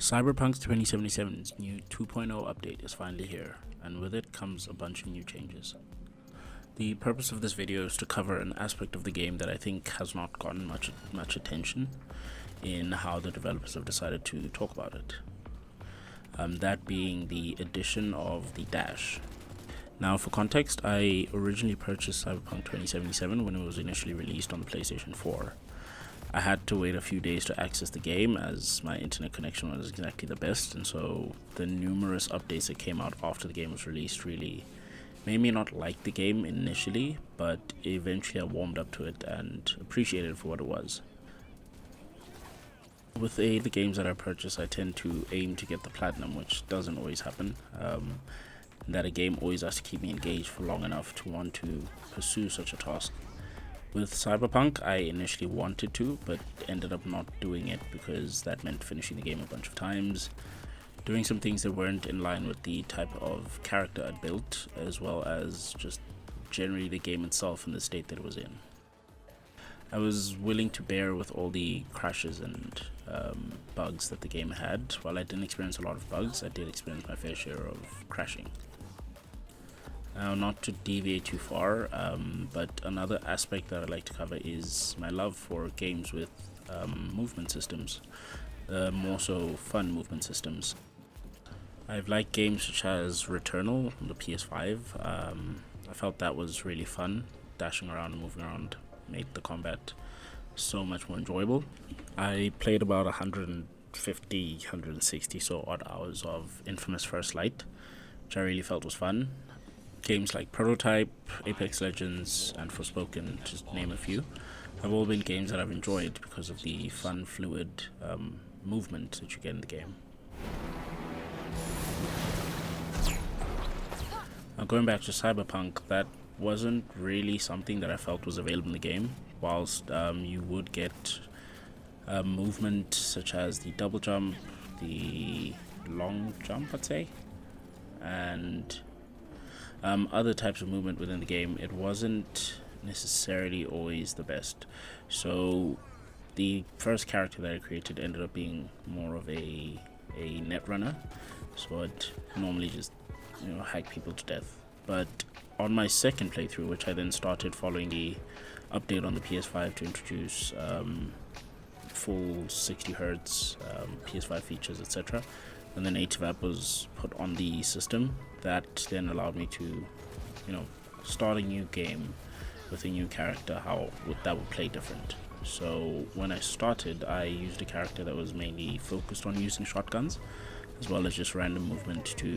Cyberpunk 2077's new 2.0 update is finally here, and with it comes a bunch of new changes. The purpose of this video is to cover an aspect of the game that I think has not gotten much attention in how the developers have decided to talk about it. That being the addition of the dash. Now, for context, I originally purchased Cyberpunk 2077 when it was initially released on the PlayStation 4. I had to wait a few days to access the game as my internet connection wasn't exactly the best, and so the numerous updates that came out after the game was released really made me not like the game initially, but eventually I warmed up to it and appreciated it for what it was. With the games that I purchase, I tend to aim to get the platinum, which doesn't always happen. That a game always has to keep me engaged for long enough to want to pursue such a task. With Cyberpunk, I initially wanted to, but ended up not doing it because that meant finishing the game a bunch of times, doing some things that weren't in line with the type of character I'd built, as well as just generally the game itself in the state that it was in. I was willing to bear with all the crashes and bugs that the game had. While I didn't experience a lot of bugs, I did experience my fair share of crashing. Now, not to deviate too far, but another aspect that I'd like to cover is my love for games with movement systems, more so fun movement systems. I've liked games such as Returnal on the PS5. I felt that was really fun. Dashing around and moving around made the combat so much more enjoyable. I played about 160 so odd hours of Infamous First Light, which I really felt was fun. Games like Prototype, Apex Legends, and Forspoken, just name a few, have all been games that I've enjoyed because of the fun, fluid movement that you get in the game. Now, going back to Cyberpunk, that wasn't really something that I felt was available in the game. Whilst you would get movement such as the double jump, the long jump, I'd say, and other types of movement within the game, it wasn't necessarily always the best. So the first character that I created ended up being more of a net runner, so I'd normally just hack people to death. But on my second playthrough, which I then started following the update on the PS5 to introduce full 60 Hz PS5 features, etc., and the native app was put on the system, that then allowed me to start a new game with a new character, how that would play different. So when I started, I used a character that was mainly focused on using shotguns as well as just random movement to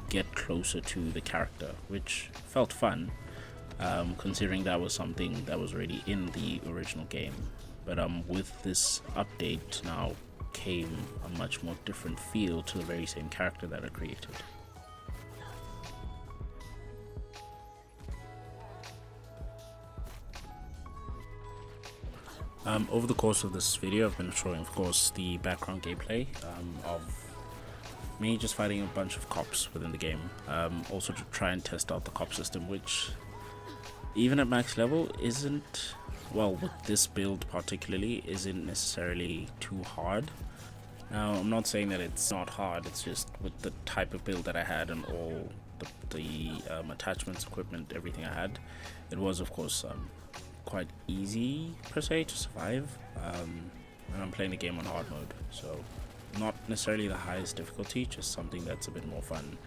get closer to the character, which felt fun, considering that was something that was already in the original game. But with this update now came a much more different feel to the very same character that I created. Over the course of this video, I've been showing, of course, the background gameplay of me just fighting a bunch of cops within the game. Also to try and test out the cop system, which even at max level isn't, well, with this build particularly, isn't necessarily too hard. Now, I'm not saying that it's not hard, it's just with the type of build that I had and all the attachments, equipment, everything I had, it was, of course, quite easy per se to survive, and I'm playing the game on hard mode, so not necessarily the highest difficulty, just something that's a bit more fun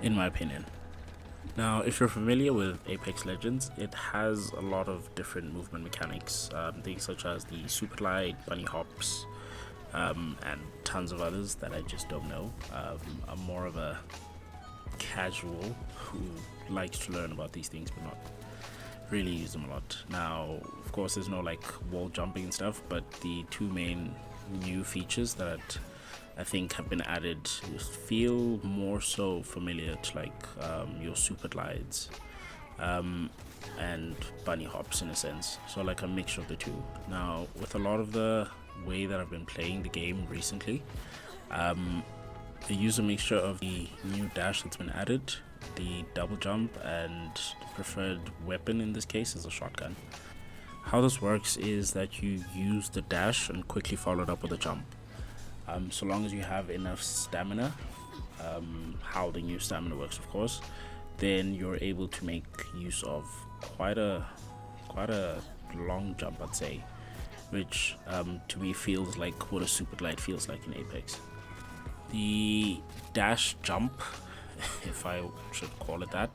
in my opinion. Now, if you're familiar with Apex Legends, it has a lot of different movement mechanics, things such as the super glide, bunny hops, and tons of others that I just don't know. I'm more of a casual who likes to learn about these things but not really use them a lot. Now, of course, there's no like wall jumping and stuff, but the two main new features that I think have been added feel more so familiar to like your super glides and bunny hops in a sense, so like a mixture of the two. Now, with a lot of the way that I've been playing the game recently, I use a mixture of the new dash that's been added, the double jump, and the preferred weapon in this case is a shotgun. How this works is that you use the dash and quickly follow it up with a jump. So long as you have enough stamina, how the new stamina works, of course, then you're able to make use of quite a long jump, I'd say, which to me feels like what a super glide feels like in Apex. The dash jump, if I should call it that,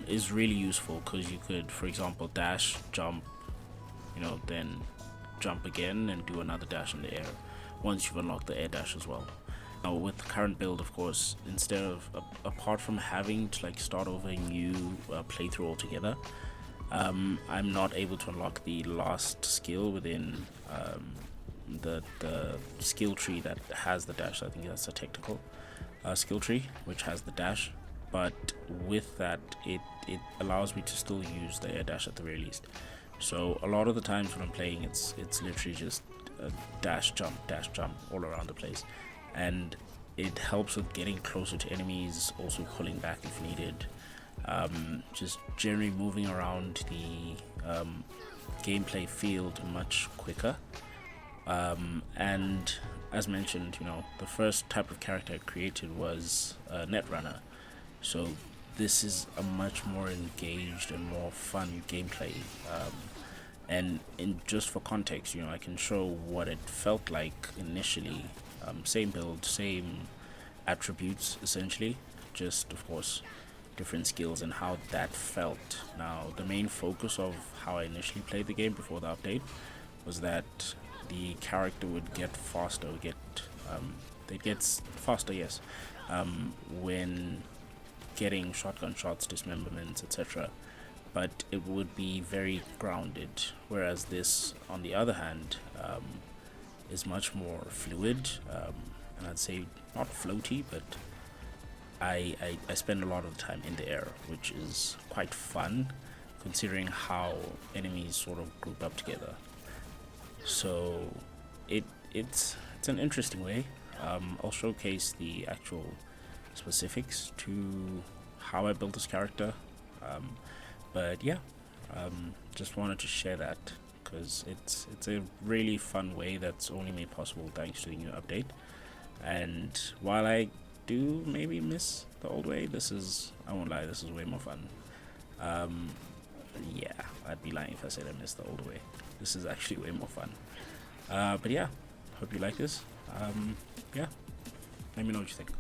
is really useful because you could, for example, dash, jump, then jump again and do another dash in the air once you've unlocked the air dash as well. Now with the current build, of course, instead of apart from having to like start over a new playthrough altogether, I'm not able to unlock the last skill within the skill tree that has the dash. I think that's a technical skill tree which has the dash, but with that it allows me to still use the air dash at the very least. So a lot of the times when I'm playing, it's literally just a dash jump all around the place, and it helps with getting closer to enemies, also pulling back if needed, just generally moving around the gameplay field much quicker. And as mentioned, the first type of character I created was a netrunner, so this is a much more engaged and more fun gameplay. And just for context, I can show what it felt like initially. Same build, same attributes essentially, just of course different skills and how that felt. Now the main focus of how I initially played the game before the update was that the character would get faster, it gets faster, yes, when getting shotgun shots, dismemberments, etc., but it would be very grounded, whereas this, on the other hand, is much more fluid, and I'd say not floaty, but I spend a lot of the time in the air, which is quite fun considering how enemies sort of group up together. So it's an interesting way. I'll showcase the actual specifics to how I built this character, but yeah, just wanted to share that because it's a really fun way that's only made possible thanks to the new update. And while I do maybe miss the old way, I won't lie, this is way more fun. Yeah, I'd be lying if I said I missed the old way. This is actually way more fun. But yeah, hope you like this. Yeah, let me know what you think.